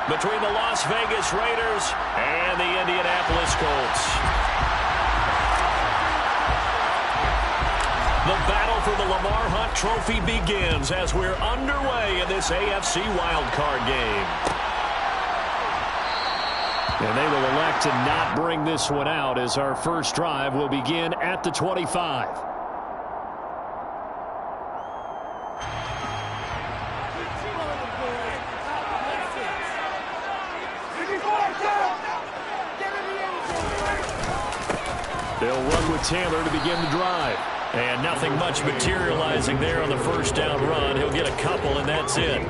between the Las Vegas Raiders and the Indianapolis Colts. The battle for the Lamar Hunt Trophy begins as we're underway in this AFC wildcard game. And they will elect to not bring this one out as our first drive will begin at the 25. They'll run with Taylor to begin the drive. And nothing much materializing there on the first down run. He'll get a couple, and that's it.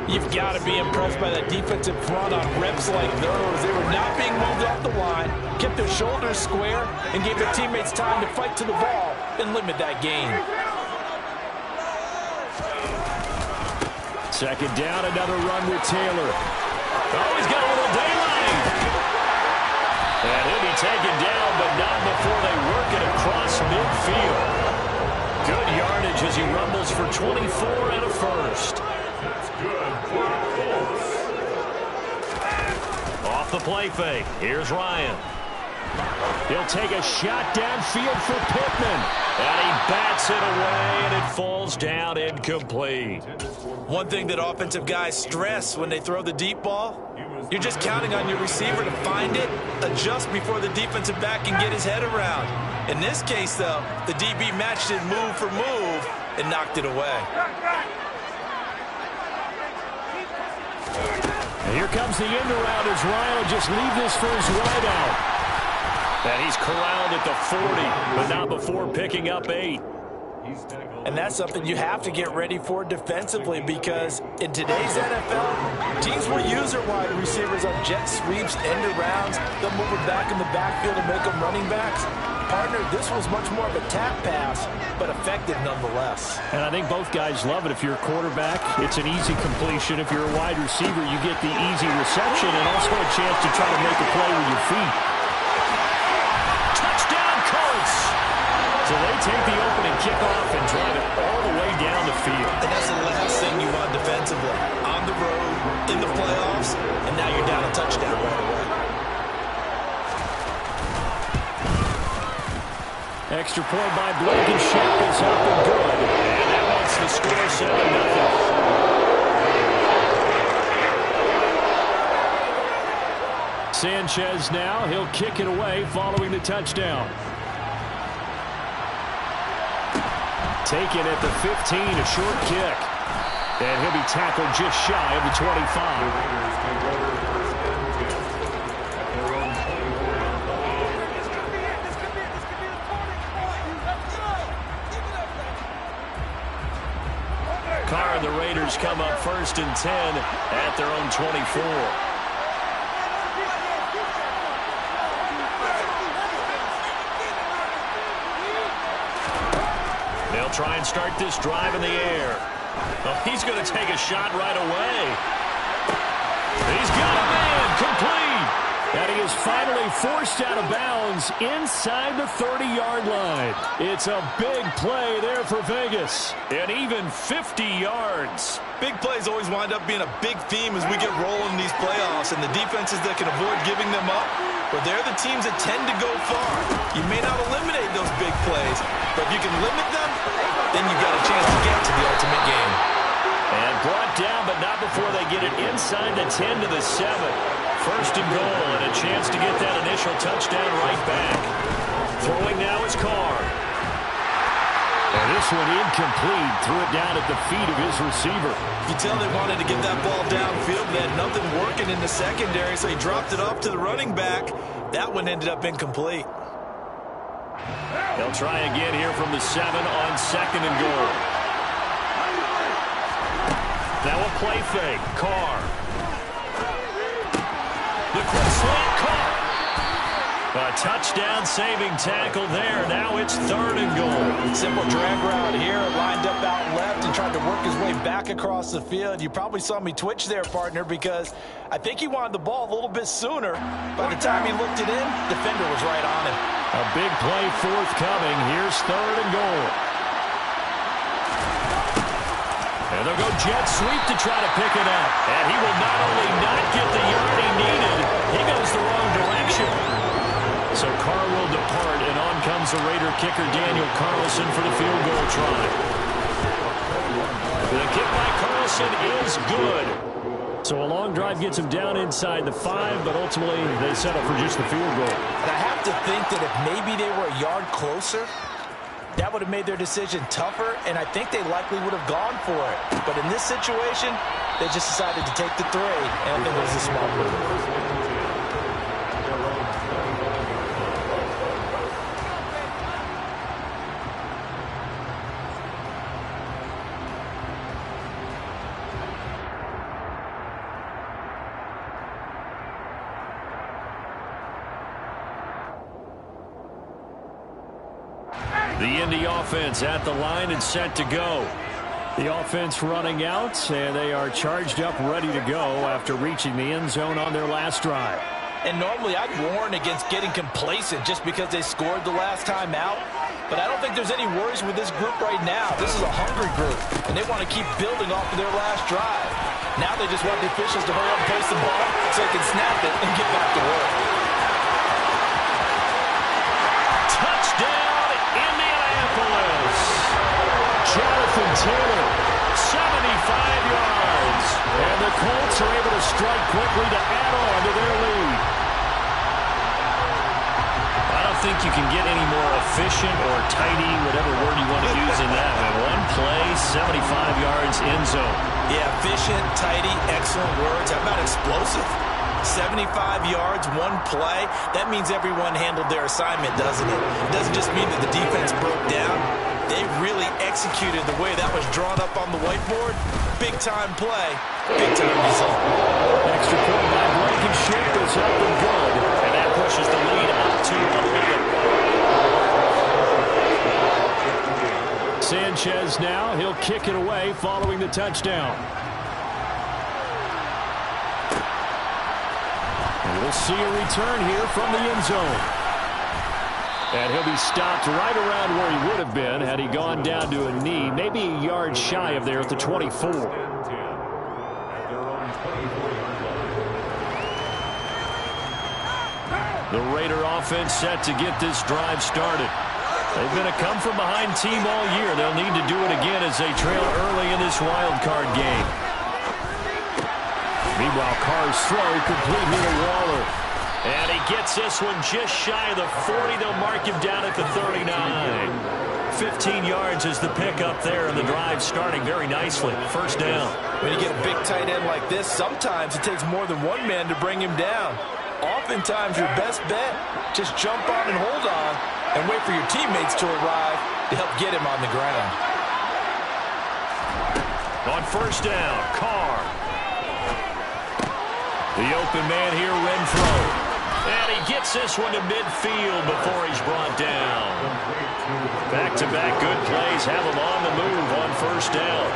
You've got to be impressed by the defensive front on reps like those. They were not being moved off the line, kept their shoulders square, and gave their teammates time to fight to the ball and limit that gain. Second down, another run with Taylor. Oh, he's got a little daylight. And he'll be taken down, but not before they work it across midfield. Good yardage as he rumbles for 24 and a first. Off the play fake. Here's Ryan. He'll take a shot downfield for Pittman. And he bats it away, and it falls down incomplete. One thing that offensive guys stress when they throw the deep ball, you're just counting on your receiver to find it, adjust before the defensive back can get his head around. In this case, though, the DB matched it move for move and knocked it away. And here comes the end around as Ryan will just leave this for his wide out. And he's corralled at the 40, but not before picking up 8. And that's something you have to get ready for defensively, because in today's NFL, teams will use their wide receivers on jet sweeps, end arounds. They'll move it back in the backfield and make them running backs. Partner, this was much more of a tap pass, but effective nonetheless. And I think both guys love it. If you're a quarterback, it's an easy completion. If you're a wide receiver, you get the easy reception and also a chance to try to make a play with your feet. Touchdown, Colts! So they take the opening kickoff and drive it all the way down the field. And that's the last thing you want defensively. On the road, in the playoffs, and now you're down a touchdown right away. Extra point by Blankenship is up and good. And that makes the score 7-0. Sanchez now. He'll kick it away following the touchdown. Taken at the 15, a short kick. And he'll be tackled just shy of the 25. Carr and the Raiders come up 1st and 10 at their own 24. They'll try and start this drive in the air. Oh, he's going to take a shot right away. He's got a man complete. And he is finally forced out of bounds inside the 30-yard line. It's a big play there for Vegas. And even 50 yards. Big plays always wind up being a big theme as we get rolling in these playoffs. And the defenses that can avoid giving them up, well, they're the teams that tend to go far. You may not eliminate those big plays, but if you can limit them, then you've got a chance to get to the ultimate game. And brought down, but not before they get it inside the 10 to the 7. 1st and goal, and a chance to get that initial touchdown right back. Throwing now is Carr. And this one incomplete. Threw it down at the feet of his receiver. You tell they wanted to get that ball downfield. They had nothing working in the secondary, so he dropped it off to the running back. That one ended up incomplete. They'll try again here from the 7 on 2nd and goal. Now a play fake. Carr. The quick slant caught. A touchdown-saving tackle there. Now it's 3rd and goal. Simple drag route here. Lined up out left and tried to work his way back across the field. You probably saw me twitch there, partner, because I think he wanted the ball a little bit sooner. By the time he looked it in, the defender was right on him. A big play forthcoming. Here's 3rd and goal. And they'll go jet sweep to try to pick it up. And he will not only not the Raider kicker Daniel Carlson for the field goal try. The kick by Carlson is good. So a long drive gets them down inside the 5, but ultimately they settle for just the field goal. And I have to think that if maybe they were a yard closer, that would have made their decision tougher, and I think they likely would have gone for it. But in this situation, they just decided to take the 3, and I think it was a smart move. The Indy offense at the line and set to go. The offense running out, and they are charged up, ready to go after reaching the end zone on their last drive. And normally I'd warn against getting complacent just because they scored the last time out. But I don't think there's any worries with this group right now. This is a hungry group, and they want to keep building off of their last drive. Now they just want the officials to hurry up and place the ball so they can snap it and get back to work. Touchdown, Indianapolis. Jonathan Taylor, 75 yards. And the Colts are able to strike quickly to add on to their lead. I don't think you can get any more efficient or tidy, whatever word you want to use in that. One play, 75 yards, end zone. Yeah, efficient, tidy, excellent words. How about explosive? 75 yards, one play. That means everyone handled their assignment, doesn't it? It doesn't just mean that the defense broke down. They really executed the way that was drawn up on the whiteboard. Big-time play, big-time result. Extra point by Blankenship is up and good. And that pushes the lead up to 11. Sanchez now, he'll kick it away following the touchdown. And we'll see a return here from the end zone. And he'll be stopped right around where he would have been had he gone down to a knee, maybe a yard shy of there at the 24. The Raider offense set to get this drive started. They've been a come-from-behind team all year. They'll need to do it again as they trail early in this wild card game. Meanwhile, Carr's throw complete here to Waller. And he gets this one just shy of the 40. They'll mark him down at the 39. 15 yards is the pickup there, and the drive starting very nicely. First down. When you get a big tight end like this, sometimes it takes more than one man to bring him down. Oftentimes, your best bet, just jump on and hold on and wait for your teammates to arrive to help get him on the ground. On first down, Carr. The open man here, Renfro. And he gets this one to midfield before he's brought down. Back-to-back good plays have him on the move on first down.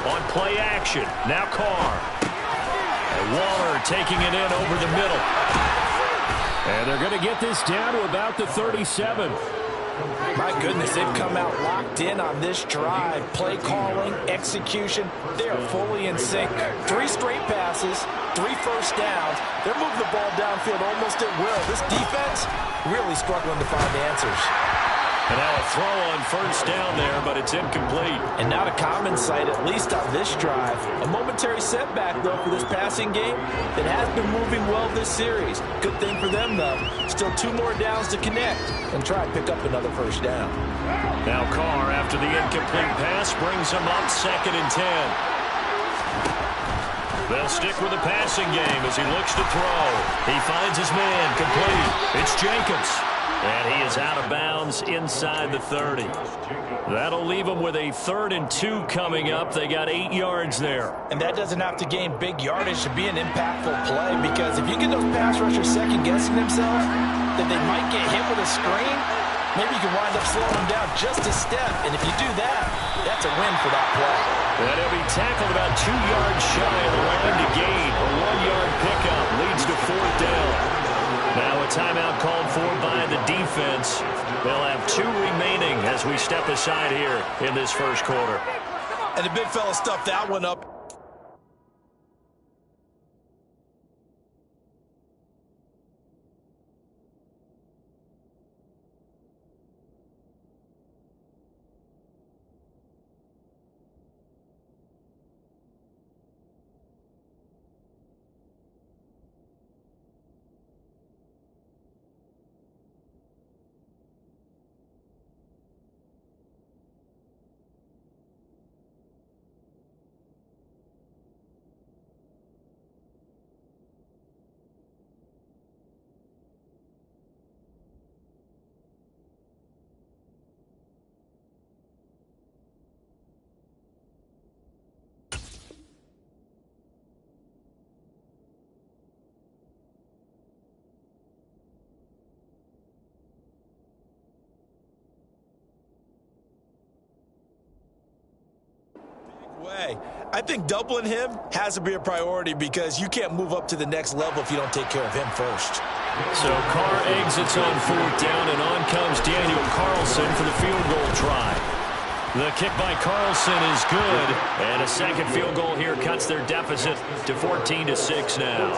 On play action, now Carr. And Waller taking it in over the middle. And they're going to get this down to about the 37. My goodness, they've come out locked in on this drive. Play calling, execution, they are fully in sync. 3 straight passes, 3 first downs. They're moving the ball downfield almost at will. This defense really struggling to find answers. And now a throw on first down there, but it's incomplete. And not a common sight, at least on this drive. A momentary setback, though, for this passing game that has been moving well this series. Good thing for them, though. Still 2 more downs to connect and try and pick up another first down. Now Carr, after the incomplete pass, brings him up 2nd and 10. They'll stick with the passing game as he looks to throw. He finds his man, complete. It's Jacobs. And he is out of bounds inside the 30. That'll leave him with a 3rd and 2 coming up. They got 8 yards there. And that doesn't have to gain big yardage to be an impactful play, because if you get those pass rushers second-guessing themselves, that they might get hit with a screen, maybe you can wind up slowing them down just a step. And if you do that, that's a win for that play. And he'll be tackled about 2 yards shy of the line to gain. A 1-yard pickup leads to 4th down. Now a timeout called for by the defense. They'll have 2 remaining as we step aside here in this first quarter. And the big fella stuffed that one up. way. I think doubling him has to be a priority because you can't move up to the next level if you don't take care of him first. So Carr exits on 4th down, and on comes Daniel Carlson for the field goal try. The kick by Carlson is good, and a second field goal here cuts their deficit to 14-6 now.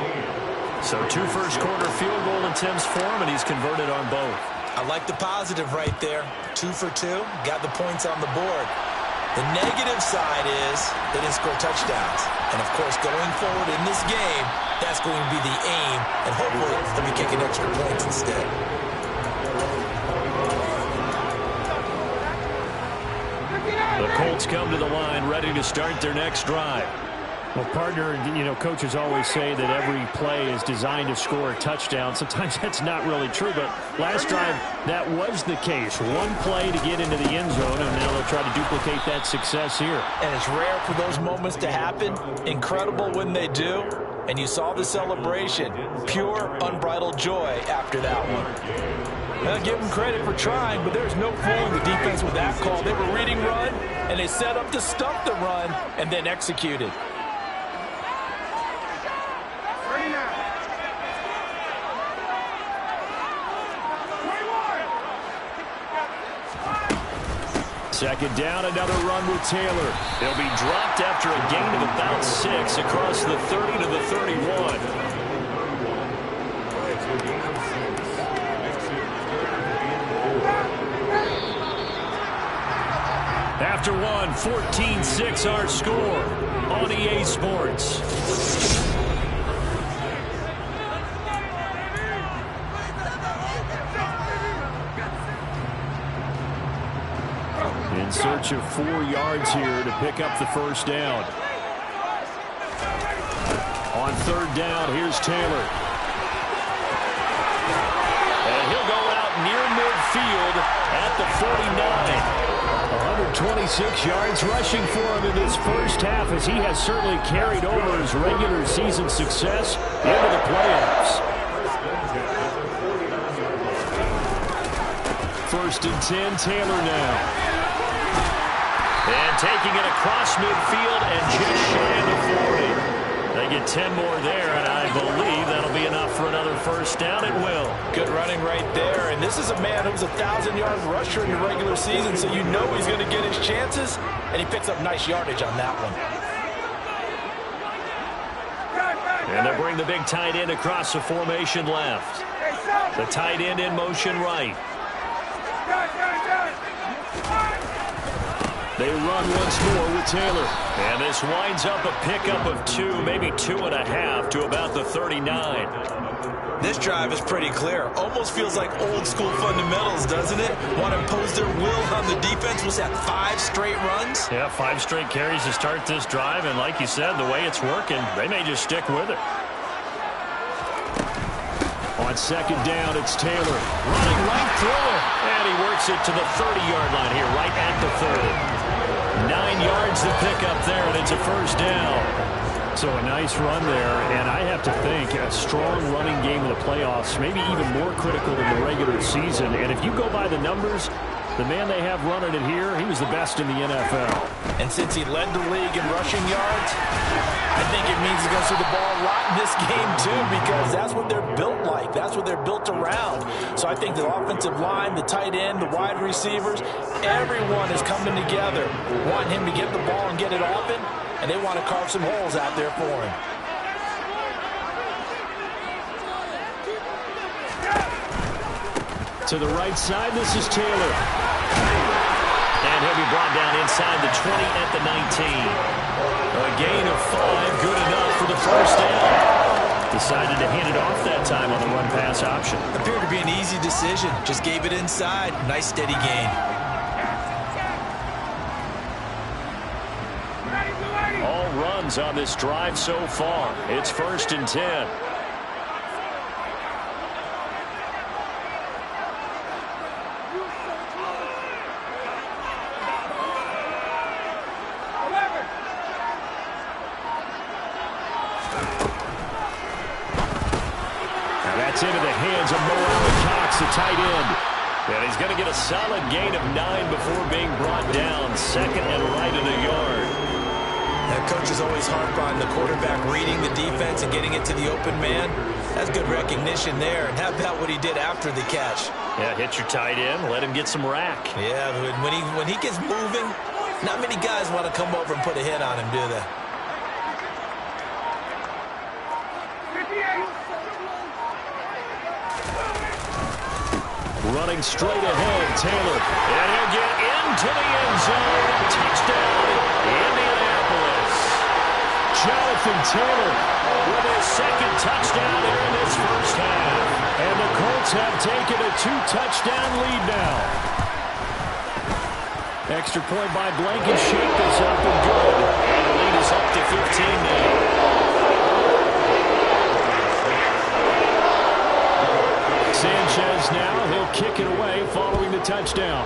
So 2 first-quarter field goal attempts for him, and he's converted on both. I like the positive right there. 2 for 2, got the points on the board. The negative side is they didn't score touchdowns. And, of course, going forward in this game, that's going to be the aim, and hopefully they'll be kicking extra points instead. The Colts come to the line ready to start their next drive. Well, partner, coaches always say that every play is designed to score a touchdown. Sometimes that's not really true, but last drive, that was the case. One play to get into the end zone, and now they'll try to duplicate that success here. And it's rare for those moments to happen. Incredible when they do. And you saw the celebration. Pure, unbridled joy after that one. I'll give them credit for trying, but there's no fooling the defense with that call. They were reading run, and they set up to stop the run, and then executed. Second down, another run with Taylor. He'll be dropped after a gain of about 6 across the 30 to the 31. After one, 14-6 our score on EA Sports. In search of 4 yards here to pick up the first down. On 3rd down, here's Taylor. And he'll go out near midfield at the 49. 126 yards rushing for him in this first half, as he has certainly carried over his regular season success into the playoffs. 1st and 10, Taylor now. And taking it across midfield and just shy of the 40. They get 10 more there, and I believe that'll be enough for another first down. It will. Good running right there. And this is a man who's a 1,000-yard rusher in the regular season, so you know he's going to get his chances, and he picks up nice yardage on that one. And they bring the big tight end across the formation left. The tight end in motion right. They run once more with Taylor. And this winds up a pickup of 2, maybe 2.5 to about the 39. This drive is pretty clear. Almost feels like old school fundamentals, doesn't it? Want to impose their will on the defense. Was that 5 straight runs? Yeah, 5 straight carries to start this drive. And like you said, the way it's working, they may just stick with it. On 2nd down, it's Taylor. Running right through it. And he works it to the 30-yard line here, right at the 30. 9 yards to pick up there, and it's a first down. So a nice run there, and I have to think a strong running game in the playoffs, maybe even more critical than the regular season. And if you go by the numbers, the man they have running it here, he was the best in the NFL. And since he led the league in rushing yards, I think it means he's going to see the ball a lot in this game too, because that's what they're built like. That's what they're built around. So I think the offensive line, the tight end, the wide receivers, everyone is coming together, wanting him to get the ball and get it often, and they want to carve some holes out there for him. To the right side, this is Taylor. And he'll be brought down inside the 20 at the 19. A gain of 5, good enough for the first down. Decided to hand it off that time on the run-pass option. Appeared to be an easy decision. Just gave it inside. Nice steady gain. All runs on this drive so far. It's 1st and 10. Into the hands of Mo Alley-Cox, the tight end. And he's going to get a solid gain of 9 before being brought down. 2nd and right in the yard. Coaches always harp on the quarterback reading the defense and getting it to the open man. That's good recognition there. And how about what he did after the catch? Yeah, hit your tight end, let him get some rack. Yeah, when he gets moving, not many guys want to come over and put a hit on him, do they? Running straight ahead, Taylor. And he'll get into the end zone. Touchdown, Indianapolis. Jonathan Taylor with his second touchdown here in this first half. And the Colts have taken a 2-touchdown lead now. Extra point by Blankenship is up and good. And the lead is up to 15 now. Sanchez now, he'll kick it away following the touchdown.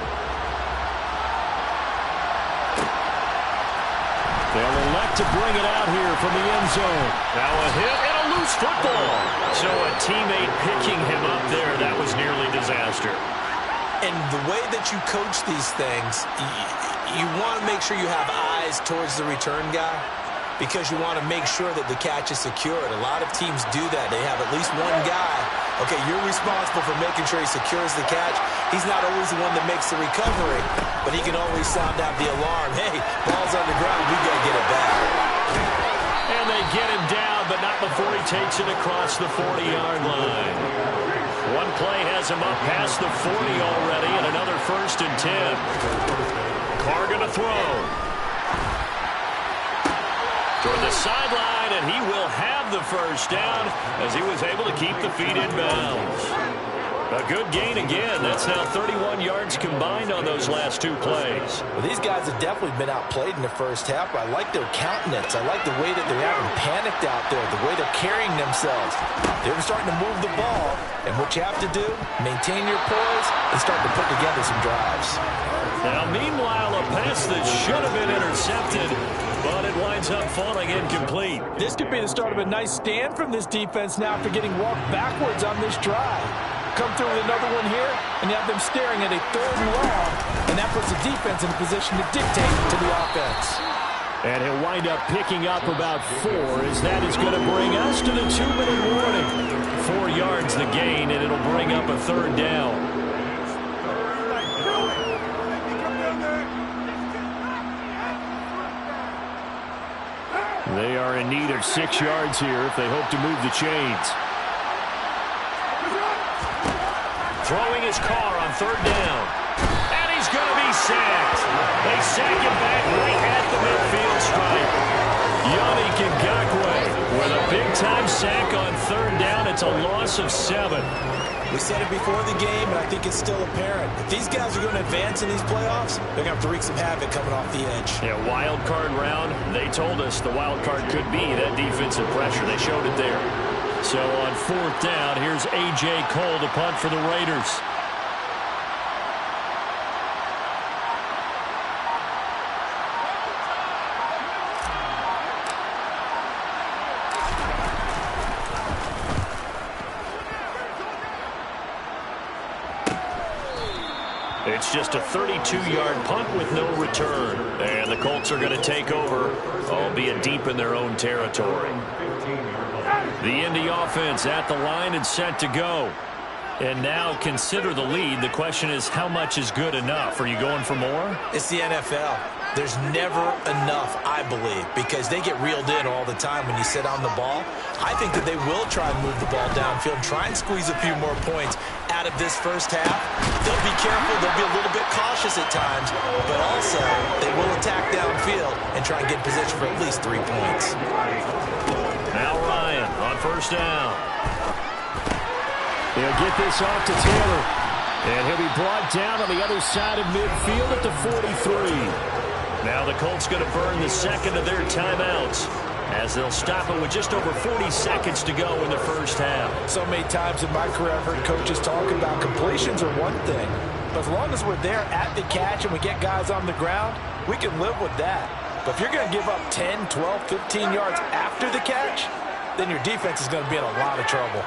They'll elect to bring it out here from the end zone. Now a hit and a loose football. So a teammate picking him up there, that was nearly disaster. And the way that you coach these things, you want to make sure you have eyes towards the return guy, because you want to make sure that the catch is secured. A lot of teams do that. They have at least one guy. Okay, you're responsible for making sure he secures the catch. He's not always the one that makes the recovery, but he can always sound out the alarm. Hey, ball's on the ground. We got to get it back. And they get him down, but not before he takes it across the 40-yard line. One play has him up past the 40 already, and another 1st and 10. Carr going to throw. Toward the sideline, and he will have the first down as he was able to keep the feet in bounds. A good gain again. That's now 31 yards combined on those last 2 plays. Well, these guys have definitely been outplayed in the first half. I like their countenance. I like the way that they're acting panicked out there, the way they're carrying themselves. They're starting to move the ball, and what you have to do, maintain your poise and start to put together some drives. Now, meanwhile, a pass that should have been intercepted, but it winds up falling incomplete. This could be the start of a nice stand from this defense now after getting walked backwards on this drive. Come through with another one here, and you have them staring at a 3rd and long, and that puts the defense in a position to dictate to the offense. And he'll wind up picking up about 4, as that is going to bring us to the 2-minute warning. 4 yards the gain, and it'll bring up a 3rd down. They are in need of 6 yards here if they hope to move the chains. Throwing his car on 3rd down. And he's going to be sacked. They sack him back right at the midfield stripe. Yannick Ngakoue with a big-time sack on 3rd down. It's a loss of 7. We said it before the game, and I think it's still apparent. If these guys are going to advance in these playoffs, they're going to have to wreak some havoc coming off the edge. Yeah, wild card round. They told us the wild card could be that defensive pressure. They showed it there. So on 4th down, here's A.J. Cole to punt for the Raiders. It's just a 32-yard punt with no return. And the Colts are going to take over, albeit deep in their own territory. The Indy offense at the line and set to go. And now consider the lead. The question is, how much is good enough? Are you going for more? It's the NFL. There's never enough, I believe, because they get reeled in all the time when you sit on the ball. I think that they will try and move the ball downfield, try and squeeze a few more points out of this first half. They'll be careful. They'll be a little bit cautious at times, but also they will attack downfield and try and get in position for at least 3 points. Now Ryan on 1st down. He'll get this off to Taylor. And he'll be brought down on the other side of midfield at the 43. Now the Colts going to burn the second of their timeouts, as they'll stop it with just over 40 seconds to go in the first half. So many times in my career I've heard coaches talk about completions are one thing, but as long as we're there at the catch and we get guys on the ground, we can live with that. But if you're going to give up 10, 12, 15 yards after the catch, then your defense is going to be in a lot of trouble.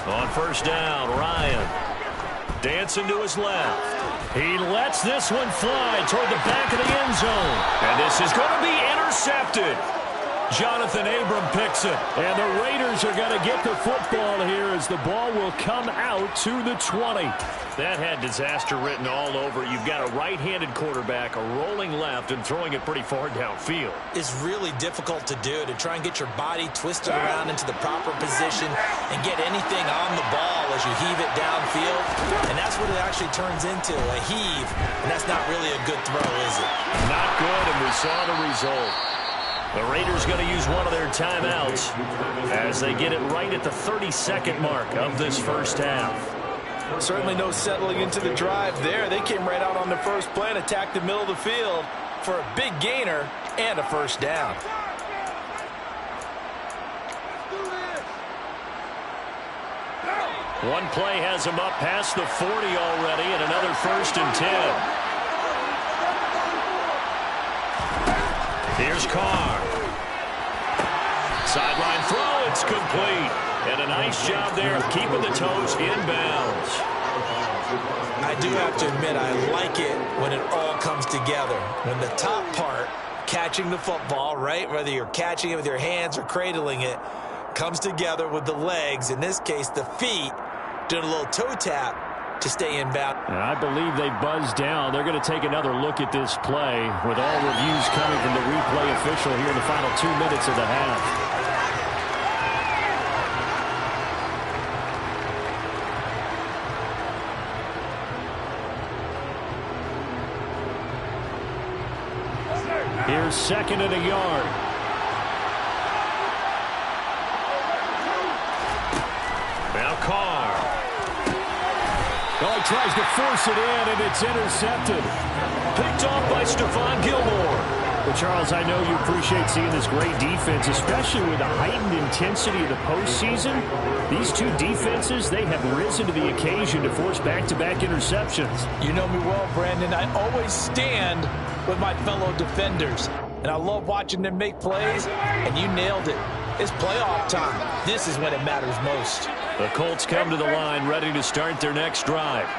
On 1st down, Ryan. Dancing to his left. He lets this one fly toward the back of the end zone. And this is going to be intercepted. Jonathan Abram picks it. And the Raiders are going to get the football here as the ball will come out to the 20. That had disaster written all over. You've got a right-handed quarterback, a rolling left, and throwing it pretty far downfield. It's really difficult to do, to try and get your body twisted around into the proper position and get anything on the ball as you heave it downfield. And that's what it actually turns into, a heave. And that's not really a good throw, is it? Not good, and we saw the result. The Raiders going to use one of their timeouts as they get it right at the 32nd mark of this first half. Certainly no settling into the drive there. They came right out on the first play and attacked the middle of the field for a big gainer and a first down. One play has him up past the 40 already, and another 1st and 10. Here's Carr. Sideline throw, it's complete. And a nice job there of keeping the toes inbounds. I do have to admit, I like it when it all comes together. When the top part, catching the football, right, whether you're catching it with your hands or cradling it, comes together with the legs, in this case the feet, doing a little toe tap to stay inbound. I believe they buzzed down. They're going to take another look at this play with all reviews coming from the replay official here in the final 2 minutes of the half. Here's 2nd and a yard. Now Carr. Oh, he tries to force it in, and it's intercepted. Picked off by Stephon Gilmore. Well, Charles, I know you appreciate seeing this great defense, especially with the heightened intensity of the postseason. These two defenses, they have risen to the occasion to force back-to-back interceptions. You know me well, Brandon. I always stand with my fellow defenders, and I love watching them make plays, and you nailed it. It's playoff time. This is when it matters most. The Colts come to the line ready to start their next drive.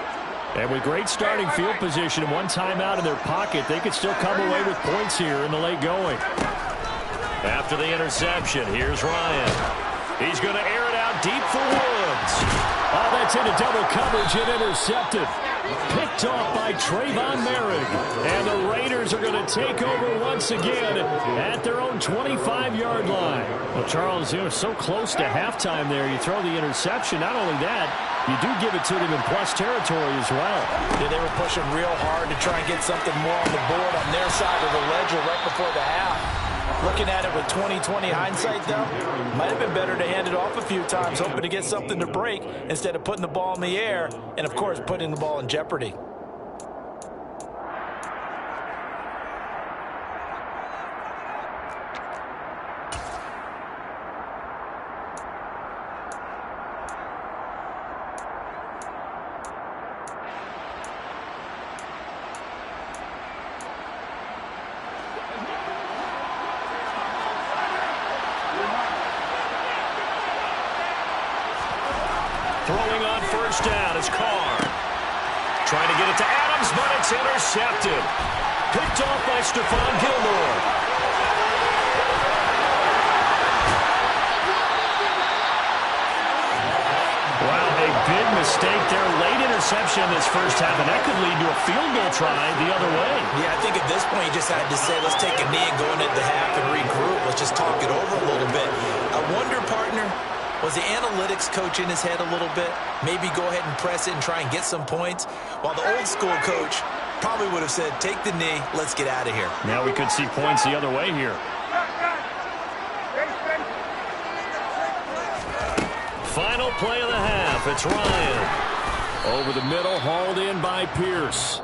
And with great starting field position and one timeout in their pocket, they could still come away with points here in the late going. After the interception, here's Ryan. He's going to air it out deep for Woods. Oh, that's into double coverage and intercepted. Picked off by Trayvon Merrick. And the Raiders are going to take over once again at their own 25-yard line. Well, Charles, you were so close to halftime there. You throw the interception. Not only that, you do give it to them in plus territory as well. Yeah, they were pushing real hard to try and get something more on the board on their side of the ledger right before the half. Looking at it with 20/20 hindsight, though, might have been better to hand it off a few times, hoping to get something to break instead of putting the ball in the air and, of course, putting the ball in jeopardy. Throwing on first down is Carr. Trying to get it to Adams, but it's intercepted. Picked off by Stephon Gilmore. Wow, a big mistake there. Late interception in this first half, and that could lead to a field goal try the other way. Yeah, I think at this point you just had to say, let's take a knee and go into the half and regroup. Let's just talk it over a little bit. I wonder, partner, was the analytics coach in his head a little bit? Maybe go ahead and press it and try and get some points? While the old school coach probably would have said, take the knee, let's get out of here. Now we could see points the other way here. Final play of the half. It's Ryan. Over the middle, hauled in by Pierce.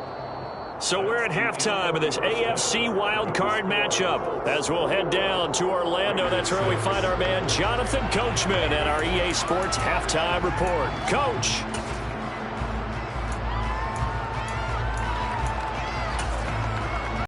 So we're at halftime of this AFC wildcard matchup. As we'll head down to Orlando, that's where we find our man Jonathan Coachman at our EA Sports Halftime Report. Coach.